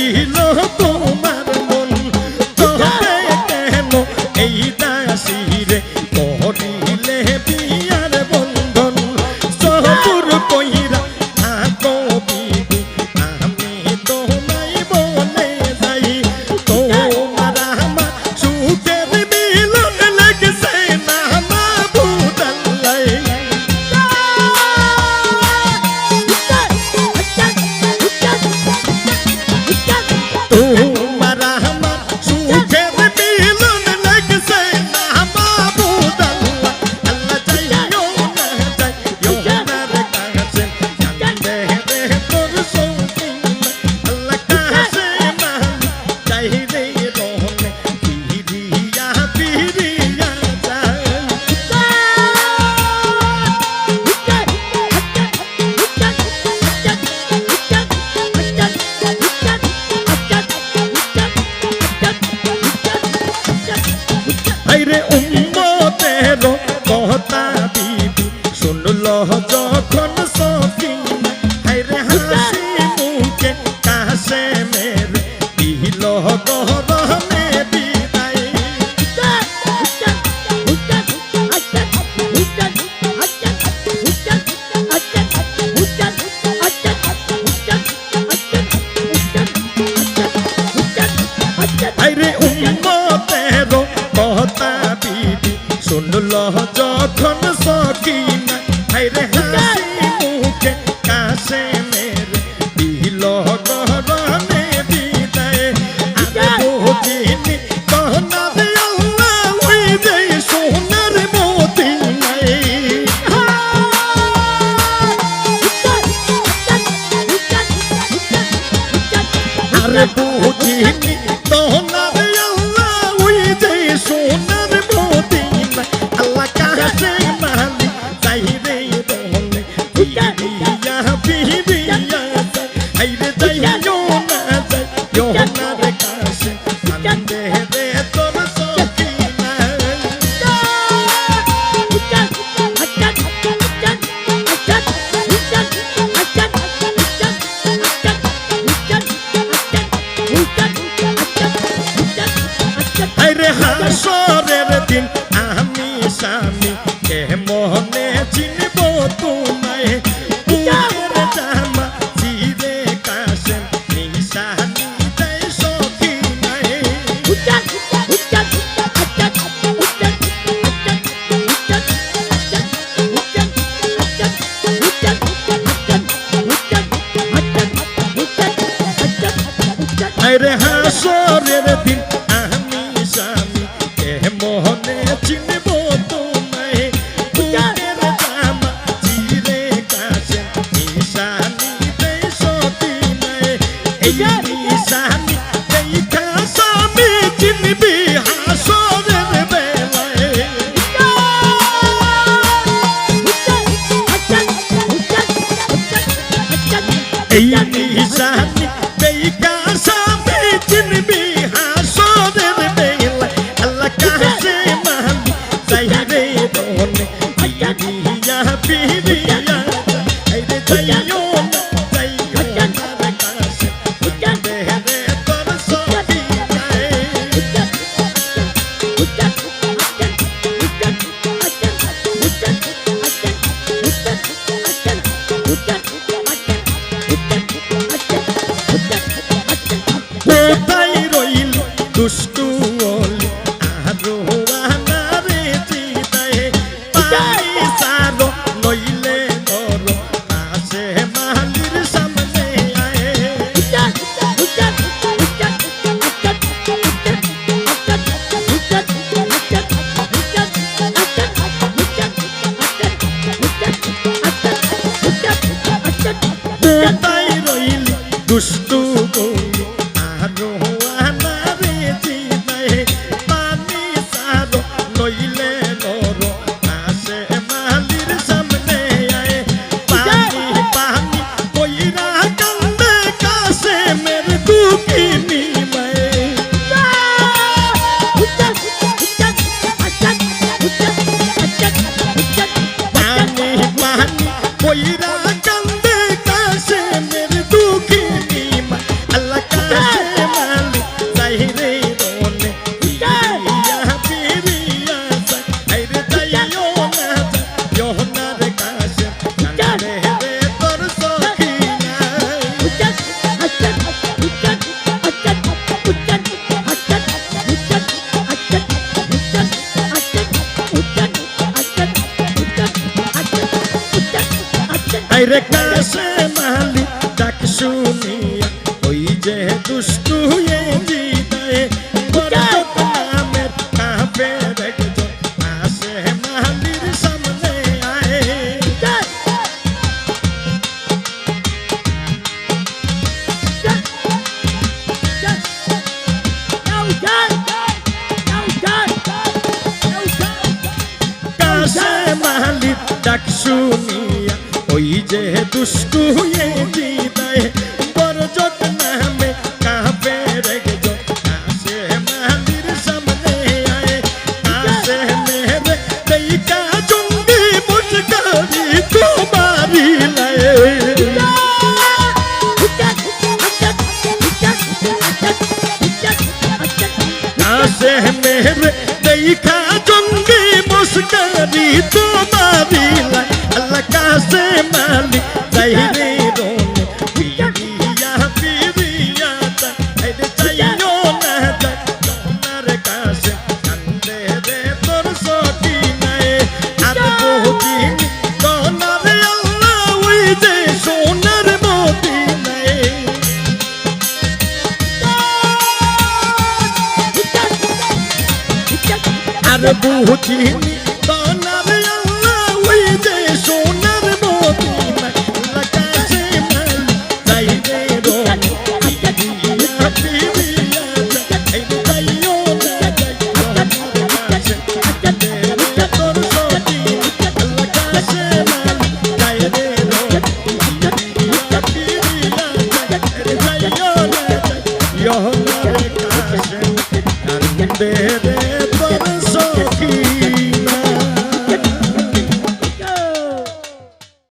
ছিল তোমার মন তবে কেন এই দাসী রে করিলে বিয়ার বন্ধন সবুর কইরা থাকো বিবি আমি তোমায় বলে যাই তোমার আমার সুখের মিলন লাগছে না মাবুদাল্লাই তোমার আমার সুখের মিলন লাগছে না মাবুদাল্লাহ আল্লাহ যাইও না রে কাছে জানতে রে তোর সঙ্গী আল্লাহ কাছে না যাই রে রহনে পিরিয়া পিরিয়া যায় আইরে উম্মতের কথা বিবি শুনল যখন সকিনা আইরে হাসি মুখে কাছে মেরে দিল গহরনে বিদায় আইরে উম্মতের কথা বিবি শুনল যখন সকিনা আইরে হাসি মুখে কাছে মেরে দিল গহরনে বিদায় আমি বুঝিনি কহনা রে আল্লাহ ওই যে সোনার মদিনায় আরে বুঝিনি কহনা রে আল্লাহ ওই যে সোনার মদিনা আল্লাহ কাছে মালি যাই রে রহনে পিরিয়া পিরিয়া আইরে যাইও না রে কাছে জানতে রে তোর সকিনা আইরে হাসরের দিন আমি স্বামী কে মনে চিনব তোমায় বুকের জামা চিরে কাছে নিশানি দেয় সকিনায় আইরে হাসরের দিন আমি স্বামী কে মোহনে চিনব তোমায় বুকের জামা চিরে কাছে নিশানি দেয় সকিনায় এই নিশানি দেখা স্বামী চিনবি হাসরের বেলায় এই নিশানি দেখা স্বামী চিনবি হাসরের বেলায় আল্লাহ কাছে মালি যাই রে রহনে পিরিয়া পিরিয়া আইরে যাইও না রে কাছে জানতে রে তোর সকিনায় কোথায় রইল দুষ্টু ওলি আরো আনারে চিতায় পাই সারো নইলে ধর আসে মালির সামনে আয় কোথায় রইল দুষ্টু ওলি আরো আনারে চিতায় পানি সারো নইলে ধর আসে মালির সামনে আয় পানি পানি কইরা কান্দে কাছে মের দুঃখিনী মায়ে পানি পানি কইরা কান্দে কাছে মের দুঃখিনী মা আল্লাহ কাছে যে দুষ্টু এ জিদায় বরকত নামের কাফের একজন আসে মালির সামনে আয় কাশে মালির ডাক শুনিয়া ওই যে দুষ্টু এ জিদায় বরকত নামে কাফের একজন আসে মালির সামনে আয় আসে মেরে দেইকা জঙ্গি মুশকারি তোমারি লায়ে আসে মেরে দেইখা জঙ্গি মুশকারি তোমারি লাই আল্লাহ কাছে মালিক যাই রে রোনে পিরিয়া পিরিয়া যাই রে যাইও না যাই তোমার কাছে কান্দে রে তোর সখী নাই আর বহুদিন তোমার আল্লাহ ওই যে সোনার মদিনায় আর বহুদিন তোমার আল্লাহ ওই যে সোনার মদিনায় আল্লাহ কাছে মালিক যাই রে রোনে পিরিয়া পিরিয়া যাই রে যাইও না যাই তোমার কাছে কান্দে রে তোর সখী আল্লাহ কাছে মালিক যাই রে রোনে পিরিয়া পিরিয়া যাই রে যাইও না যাই ইহনার কাছে কান্দে রে